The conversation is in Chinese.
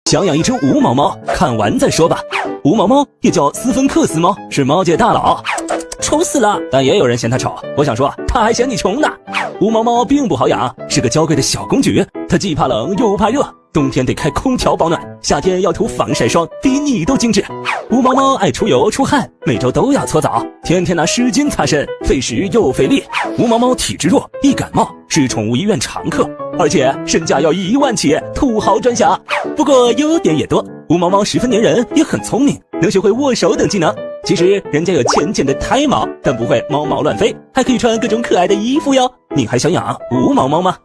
想养一只无毛猫，看完再说吧。无毛猫也叫斯芬克斯猫，是猫界大佬，丑死了。但也有人嫌它丑，我想说，它还嫌你穷呢。无毛猫并不好养，是个娇贵的小公举，它既怕冷又怕热，冬天得开空调保暖，夏天要涂防晒霜，比你都精致。无毛猫爱出油出汗，每周都要搓澡，天天拿湿巾擦身，费时又费力。无毛猫体质弱，一感冒是宠物医院常客，而且身价要1万起，土豪专享。不过优点也多，无毛猫十分粘人，也很聪明，能学会握手等技能。其实人家有浅浅的胎毛，但不会猫毛乱飞，还可以穿各种可爱的衣服哟。你还想养无毛猫吗？